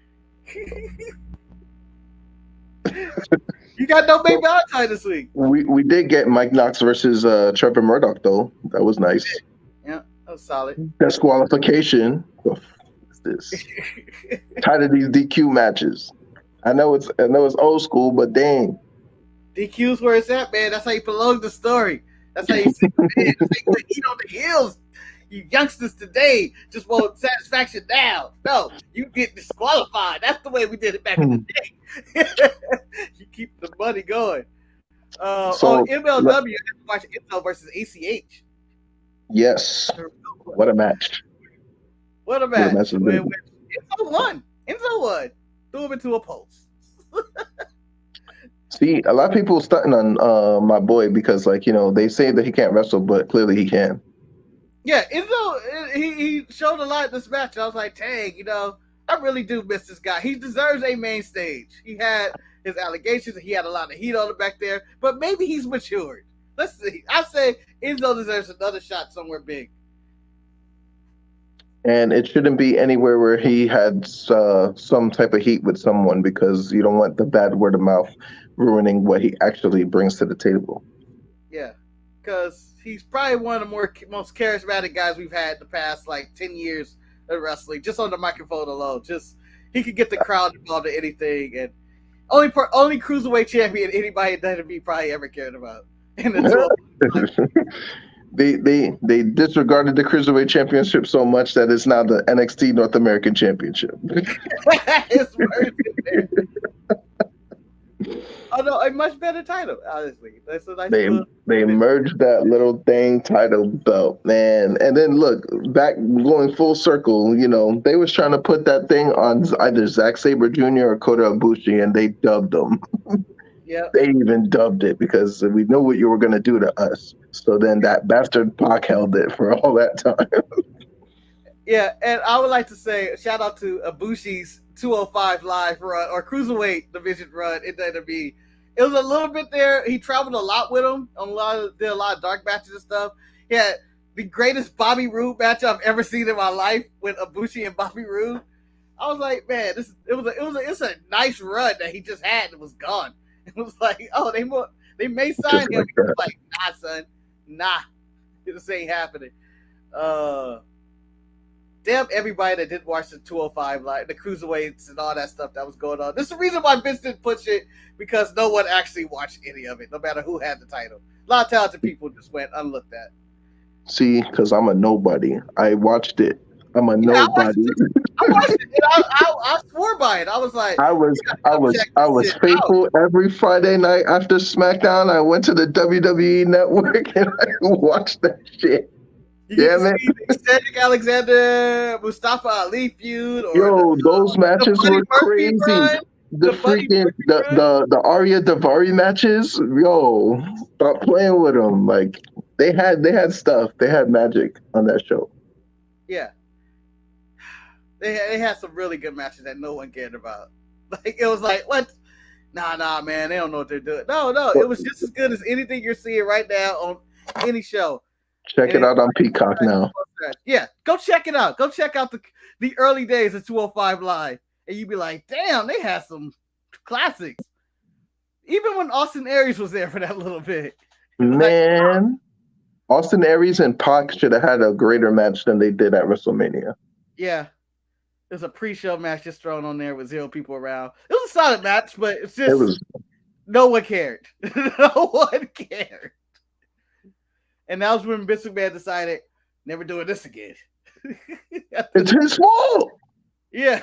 You got no Big Valentine this week. We did get Mike Knox versus Trevor Murdoch though. That was nice. Yeah, that was solid. Disqualification. is this? Tired of these DQ matches. I know it's old school, but dang. DQ's where it's at, man. That's how you prolong the story. That's how you see the man. That's how you eat on the heels. You youngsters today just want satisfaction now. No, you get disqualified. That's the way we did it back in the day. You keep the money going. On MLW, you watch Enzo versus ACH. Yes. What a match. What a match. Enzo won. Threw him into a post. See, a lot of people stunting on my boy because, like, you know, they say that he can't wrestle, but clearly he can. Yeah, Enzo, he showed a lot in this match. I was like, dang, you know, I really do miss this guy. He deserves a main stage. He had his allegations. He had a lot of heat on him back there, but maybe he's matured. Let's see. I say Enzo deserves another shot somewhere big. And it shouldn't be anywhere where he had some type of heat with someone because you don't want the bad word of mouth ruining what he actually brings to the table. Yeah, because he's probably one of the most charismatic guys we've had the past, 10 years of wrestling, just on the microphone alone. Just he could get the crowd involved in anything, and only cruiserweight champion anybody in WWE probably ever cared about. They disregarded the Cruiserweight Championship so much that it's now the NXT North American Championship. It's worse there. Oh no, a much better title, honestly. That's a nice they merged that little thing title belt, man. And then look, back going full circle, you know, they was trying to put that thing on either Zack Sabre Jr. or Kota Ibushi, and they dubbed them. Yeah. They even dubbed it because we know what you were going to do to us. So then that bastard Pac held it for all that time. Yeah, and I would like to say shout out to Ibushi's 205 Live run or Cruiserweight division run in WWE. It was a little bit there. He traveled a lot with him on did a lot of dark matches and stuff. He had the greatest Bobby Roode match I've ever seen in my life with Ibushi and Bobby Roode. I was like, man, it's a nice run that he just had and was gone. It was like, oh, they may sign him. He was like, nah, son, nah, this ain't happening. Damn everybody that didn't watch the 205 Live, the cruiserweights and all that stuff that was going on. This is the reason why Vince didn't push it, because no one actually watched any of it, no matter who had the title. A lot of talented people just went unlooked at. See, because I'm a nobody. I watched it. I'm a nobody. I watched it. And I swore by it. I was like, I was faithful every Friday night after SmackDown. I went to the WWE Network and I watched that shit. Damn it! Cedric Alexander, Mustafa Ali feud. Yo, those matches were crazy. The freaking the Arya Daivari matches. Yo, stop playing with them. Like they had stuff. They had magic on that show. Yeah. They had some really good matches that no one cared about. Like it was like, what? Nah, man, they don't know what they're doing. No, it was just as good as anything you're seeing right now on any show. Check it out on Peacock now. Yeah, go check it out. Go check out the early days of 205 Live, and you'd be like, damn, they had some classics. Even when Austin Aries was there for that little bit. Man, Austin Aries and Pac should have had a greater match than they did at WrestleMania. Yeah. There's a pre-show match just thrown on there with 0 people around. It was a solid match, but it's just no one cared. No one cared. And that was when Vince McMahon decided, never doing this again. It's his fault. Yeah,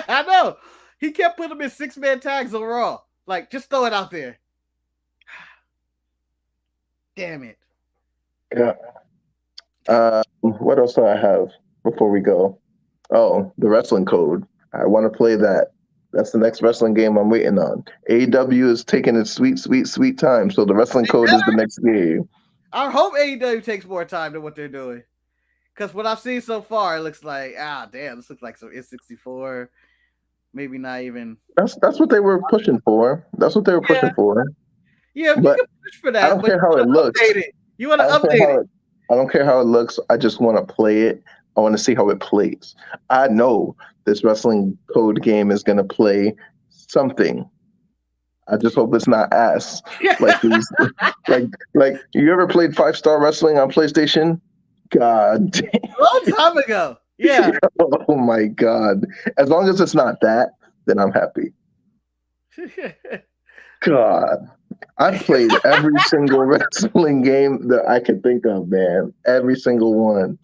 I know. He kept putting them in 6-man tags on Raw. Like, just throw it out there. Damn it. Yeah. What else do I have before we go? Oh, the wrestling code. I want to play that. That's the next wrestling game I'm waiting on. AEW is taking its sweet, sweet, sweet time. So the wrestling code is the next game. I hope AEW takes more time than what they're doing. Because what I've seen so far, it looks like, this looks like some N64. Maybe not even. That's what they were pushing for. That's what they were pushing for. Yeah, but you can push for that. I don't care how it looks. You want to update it. I don't care how it looks. I just want to play it. I want to see how it plays. I know this wrestling code game is going to play something. I just hope it's not ass. Like these, like you ever played 5-Star Wrestling on PlayStation? God damn. A long time ago. Yeah. Oh my God. As long as it's not that, then I'm happy. God. I've played every single wrestling game that I could think of, man. Every single one.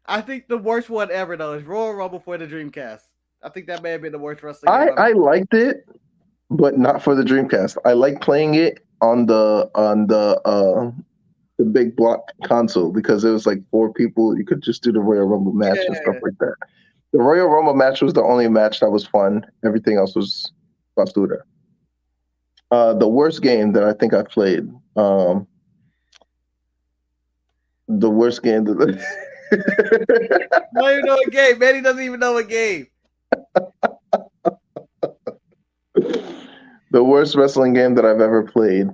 I think the worst one ever though is Royal Rumble for the Dreamcast. I think that may have been the worst wrestling game I liked it, but not for the Dreamcast. I like playing it on the big block console because it was like 4 people. You could just do the Royal Rumble match and stuff like that. The Royal Rumble match was the only match that was fun. Everything else was basura. The worst game that I think I played. The worst game. Don't even know a game. Manny doesn't even know a game. The worst wrestling game that I've ever played.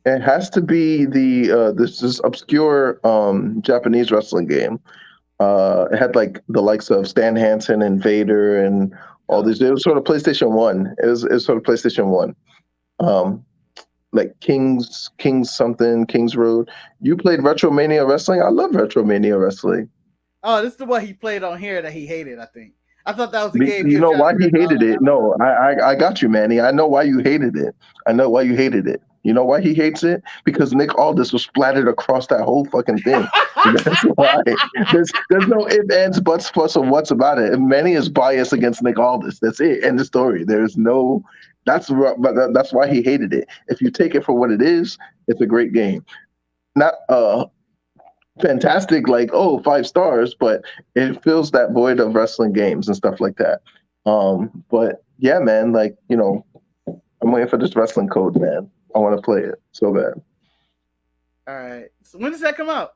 It has to be this obscure Japanese wrestling game. It had like the likes of Stan Hansen and Vader and all these. It was sort of PlayStation 1. It was sort of PlayStation 1. Like King's Road. You played Retromania Wrestling? I love Retromania Wrestling. Oh, this is the one he played on here that he hated, I think. I thought that was the game. You know why he hated it? No, I got you, Manny. I know why you hated it. I know why you hated it. You know why he hates it? Because Nick Aldis was splattered across that whole fucking thing. That's why. There's no ifs, ands, buts, plus, or what's about it. Manny is biased against Nick Aldis. That's it. End of story. There's no. That's why he hated it. If you take it for what it is, it's a great game. Not fantastic, like 5 stars, but it fills that void of wrestling games and stuff like that. But yeah, man, like I'm waiting for this wrestling code, man. I want to play it so bad. All right. So when does that come out?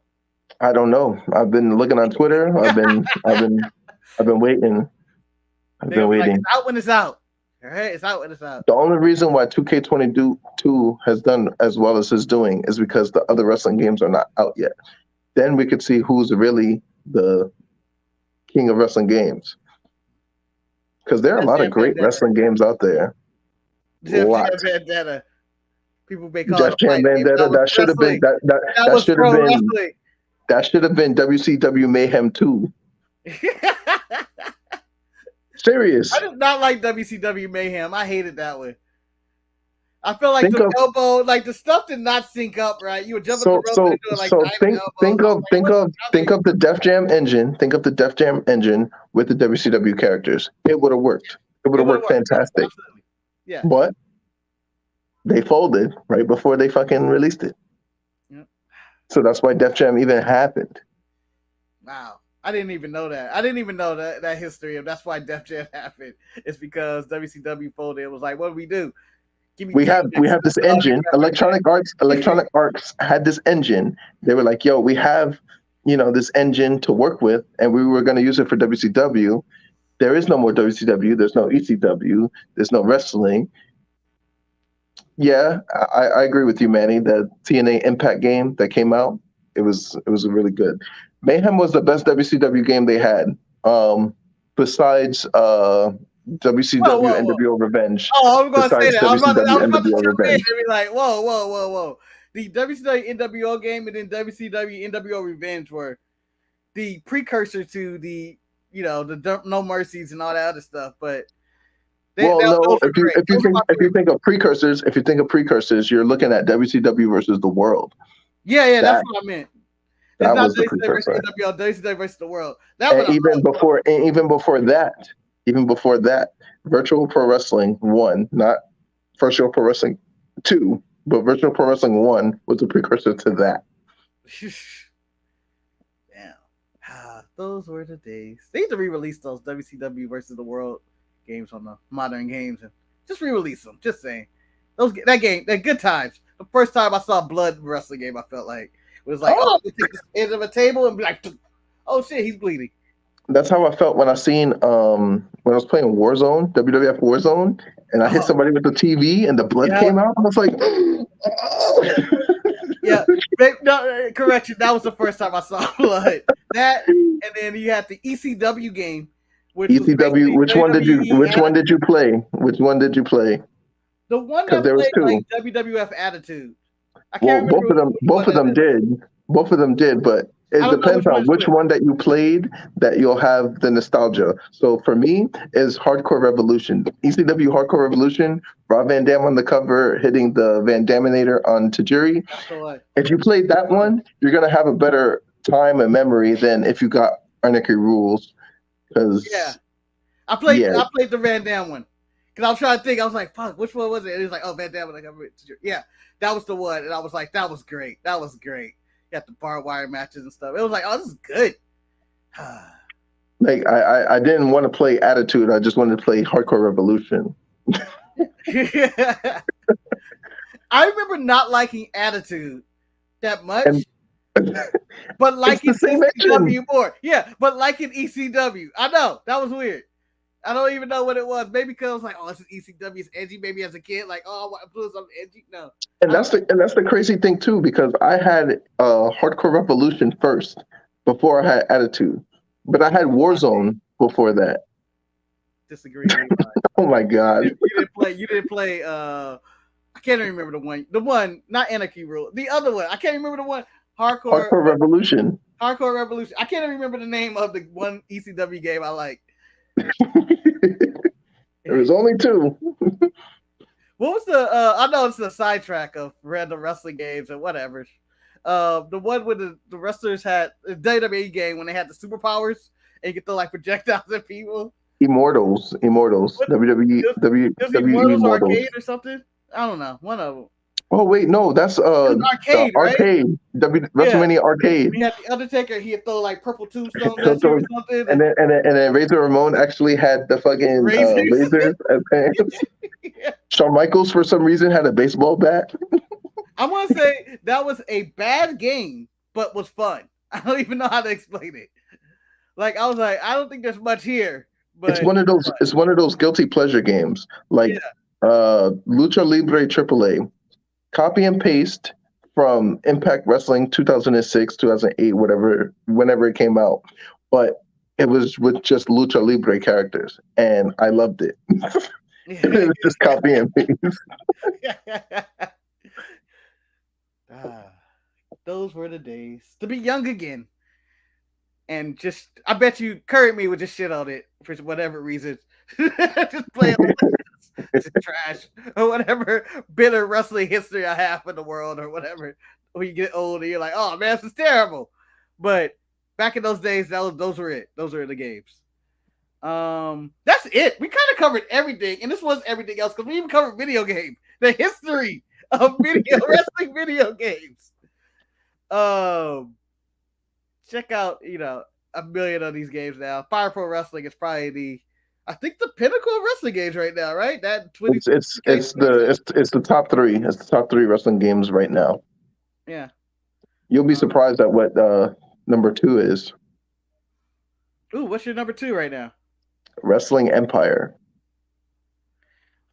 I don't know. I've been looking on Twitter. I've been waiting. I've been waiting. It's out when it's out. All right, it's out when it's out. The only reason why 2K22 has done as well as it's doing is because the other wrestling games are not out yet. Then we could see who's really the king of wrestling games. Because there are a lot of great wrestling games out there. Vendetta. People may call Def Jam Vendetta. That should have been that should have been WCW Mayhem 2. Serious. I did not like WCW Mayhem. I hated that one. I feel like the elbow, like the stuff did not sync up right. You were jumping the rope and doing like think of the Def Jam engine. Think of the Def Jam engine with the WCW characters. It would have worked. It would have worked fantastic. Absolutely. Yeah. But they folded right before they fucking released it. Yep. So that's why Def Jam even happened. Wow. I didn't even know that. I didn't even know that history of that's why Def Jam happened. It's because WCW folded. It was like, what do we do? We have this engine. Electronic Arts had this engine. They were like, yo, we have, this engine to work with, and we were going to use it for WCW. There is no more WCW. There's no ECW. There's no wrestling. Yeah, I agree with you, Manny. The TNA Impact game that came out, it was really good. Mayhem was the best WCW game they had, besides WCW NWO Revenge. Oh, I'm going to say that. I was about to jump in and be like, whoa. The WCW NWO game and then WCW NWO Revenge were the precursor to the, the No Mercies and all that other stuff. But if you think of precursors, you're looking at WCW versus the World. Yeah, that's what I meant. That was the precursor. WCW versus the World. Even before that, Virtual Pro Wrestling 1, not Virtual Pro Wrestling 2, but Virtual Pro Wrestling 1 was the precursor to that. Damn. Those were the days. They need to re-release those WCW versus the World games on the modern games and just re-release them. Just saying. That good times. The first time I saw a blood wrestling game, I felt like it was like, we take this end of a table and be like, oh shit, he's bleeding. That's how I felt when I seen when I was playing Warzone, WWF Warzone, and I hit somebody with the TV and the blood came out. I was like, yeah. No, correction. That was the first time I saw blood. That, and then you had the ECW game. ECW. Which one did you play? The one that there was played two. Like WWF Attitude. I can't remember. Both of them did. But It I don't know depends which one on is which which. one that you played that you'll have the nostalgia. So for me, is Hardcore Revolution. ECW Hardcore Revolution, Rob Van Dam on the cover hitting the Van Daminator on Tajiri. That's the one. If you played that one, you're gonna have a better time and memory than if you got Anarchy Rules. Yeah, Because yeah, I played the Van Dam one because I was trying to think. I was like, "Fuck, which one was it?" And he was like, "Oh, Van Dam." Like, yeah, that was the one, and I was like, "That was great. That was great." You got the barbed wire matches and stuff. It was like, "Oh, this is good." like I didn't want to play Attitude. I just wanted to play Hardcore Revolution. I remember not liking Attitude that And much, but it's liking the same engine. ECW more. Yeah, but liking ECW. I know that was weird. I don't even know what it was. Maybe because I was like, oh, this is ECW, it's edgy. Maybe as a kid, like, oh, I want to do something edgy. No, And that's the crazy thing too, because I had Hardcore Revolution first before I had Attitude, but I had Warzone before that. disagree. Oh my god! You didn't play. You didn't play. I can't even remember the one. The one, not Anarchy Rule. The other one. I can't remember the one. Hardcore Revolution. Hardcore Revolution. I can't even remember the name of the one ECW game I like. There was only two. What was the? I know it's the sidetrack of random wrestling games and whatever. The one where the wrestlers had the WWE game when they had the superpowers and you could throw like projectiles at people. Immortals. What, WWE Immortals Immortals. Arcade or something? I don't know. One of them. Oh wait, no, that's arcade, the arcade. WrestleMania Arcade. We had the Undertaker. He'd throw like purple tombstones So, at you or something. and then Razor Ramon actually had the fucking lasers as hands. Yeah. Shawn Michaels for some reason had a baseball bat. I want to say that was a bad game, but was fun. I don't even know how to explain it. Like I was like, I don't think there's much here. But It's one of those. It's one of those guilty pleasure games, like Lucha Libre AAA. Copy and paste from Impact Wrestling 2006, 2008, whenever it came out. But it was with just Lucha Libre characters, and I loved it. It was just copy and paste. Those were the days to be young again. And just, I bet you current me would just shit on it for whatever reason. Just play it. It's trash or whatever bitter wrestling history I have in the world or whatever. When you get older, you're like, oh man, this is terrible. But back in those days, those were it. Those were the games. That's it. We kind of covered everything, and this was everything else because we even covered video games, the history of wrestling video games. Check out, a million of these games now. Fire Pro Wrestling is probably I think the pinnacle of wrestling games right now, right? That 20. It's the top three. It's the top three wrestling games right now. Yeah. You'll be surprised at what number 2 is. Ooh, what's your number 2 right now? Wrestling Empire.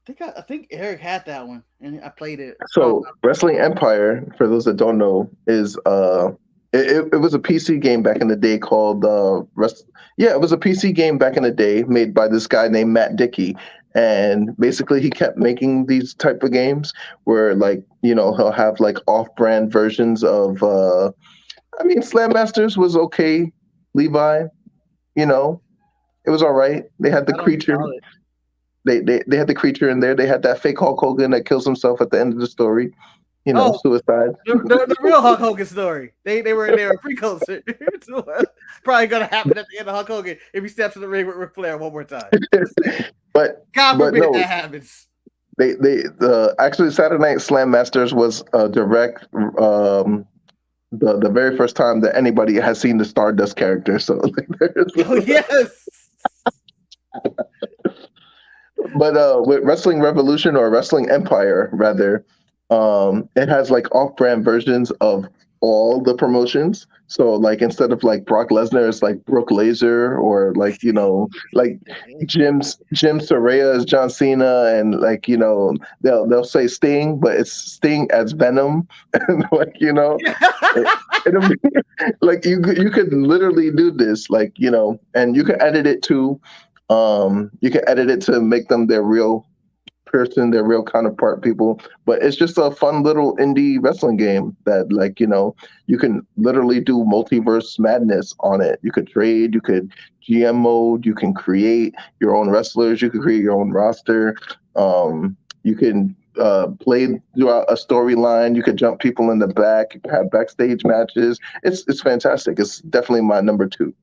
I think Eric had that one, and I played it. So Wrestling Empire, for those that don't know, is it was a PC game back in the day called it was a PC game back in the day made by this guy named Matt Dickey, and basically he kept making these type of games where he'll have like off-brand versions of Slam Masters was okay, Levi, it was all right. They had the creature. They had the creature in there. They had that fake Hulk Hogan that kills himself at the end of the story. Suicide. The real Hulk Hogan story. They were a precursor. Probably gonna happen at the end of Hulk Hogan if he steps in the ring with Ric Flair one more time. but God forbid no, that happens. Actually Saturday Night Slam Masters was direct the very first time that anybody has seen the Stardust character. So yes. But with Wrestling Revolution or Wrestling Empire rather, it has like off-brand versions of all the promotions. So like instead of like Brock Lesnar, it's like Brooke Lesnar, or like like Jim Soraya as John Cena, and they'll say Sting, but it's Sting as Venom, and it'll be, like you could literally do this, and you can edit it too. You can edit it to make them their real person, they're real counterpart people. But it's just a fun little indie wrestling game that, like, you can literally do multiverse madness on it. You could trade, you could GM mode, you can create your own wrestlers, you can create your own roster. You can play throughout a storyline. You could jump people in the back. You can have backstage matches. It's fantastic. It's definitely my number 2.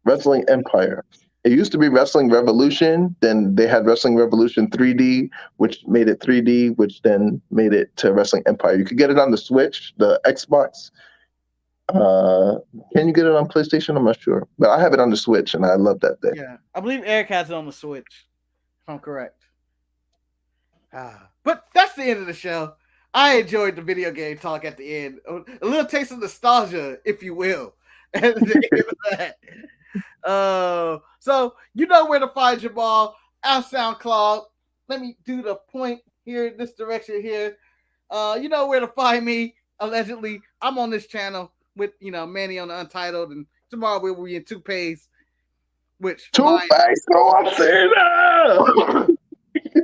Wrestling Empire. It used to be Wrestling Revolution. Then they had Wrestling Revolution 3D, which made it 3D, which then made it to Wrestling Empire. You could get it on the Switch, the Xbox. Can you get it on PlayStation? I'm not sure. But I have it on the Switch, and I love that thing. Yeah, I believe Eric has it on the Switch, if I'm correct. But that's the end of the show. I enjoyed the video game talk at the end. A little taste of nostalgia, if you will, at the end of that. So you know where to find Jemal, our SoundCloud. Let me do the point here in this direction here. You know where to find me. Allegedly, I'm on this channel with Manny on the Untitled, and tomorrow we will be in Toupe's. Which Toupe's go up there now.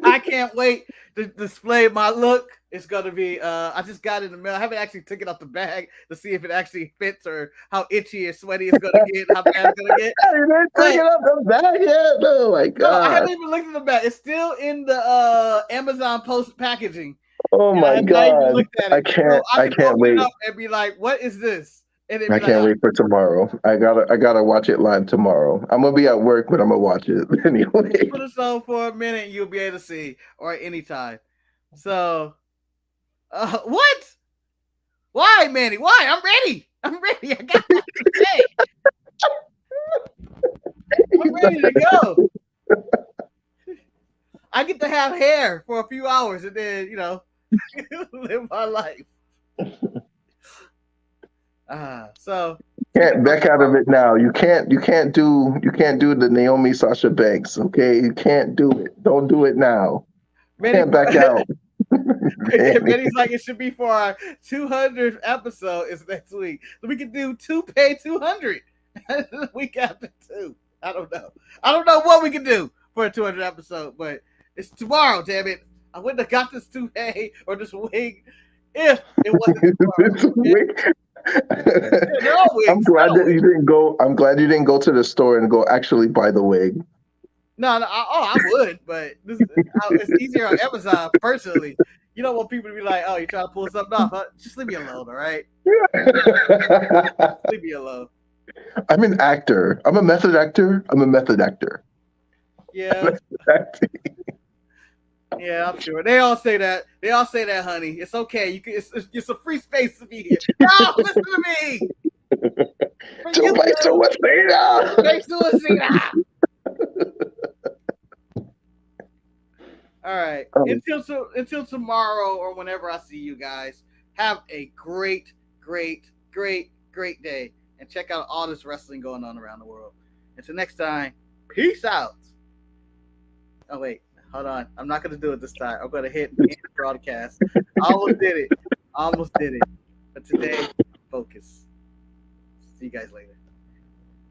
I can't wait to display my look. It's gonna be. I just got it in the mail. I haven't actually taken out the bag to see if it actually fits or how itchy or sweaty it's gonna get. How bad it's gonna get. You didn't take it out the bag yet? Oh my god! No, I haven't even looked at the bag. It's still in the Amazon post packaging. Oh my god! I can't. I can't wait. And be like, what is this? And I can't wait for tomorrow. I gotta watch it live tomorrow. I'm gonna be at work, but I'm gonna watch it anyway. Put it on for a minute, and you'll be able to see, or at any time. So, what? Why, Manny? Why? I'm ready. I got it today. I'm ready to go. I get to have hair for a few hours, and then live my life. So can't back out of it now. You can't do the Naomi Sasha Banks. Okay, you can't do it. Don't do it now. Can't back out. Benny's like, it should be for our 200th episode is next week. So we can do Toupe 200 the week after 2. I don't know what we can do for a 200 episode, but it's tomorrow. Damn it! I wouldn't have got this toupee or this wig if it wasn't tomorrow. I'm glad that you didn't go. I'm glad you didn't go to the store and go actually buy the wig. No, I would, but it's easier on Amazon. Personally, you don't want people to be like, "Oh, you're trying to pull something off." Just leave me alone, all right? Leave me alone. I'm an actor. I'm a method actor. Yeah. Yeah, I'm sure. They all say that. Honey. It's okay. It's a free space to be here. No, listen to me. All right. Until tomorrow or whenever I see you guys, have a great day. And check out all this wrestling going on around the world. Until next time, peace out. Oh, wait. Hold on. I'm not going to do it this time. I'm going to hit end broadcast. I almost did it. But today, focus. See you guys later.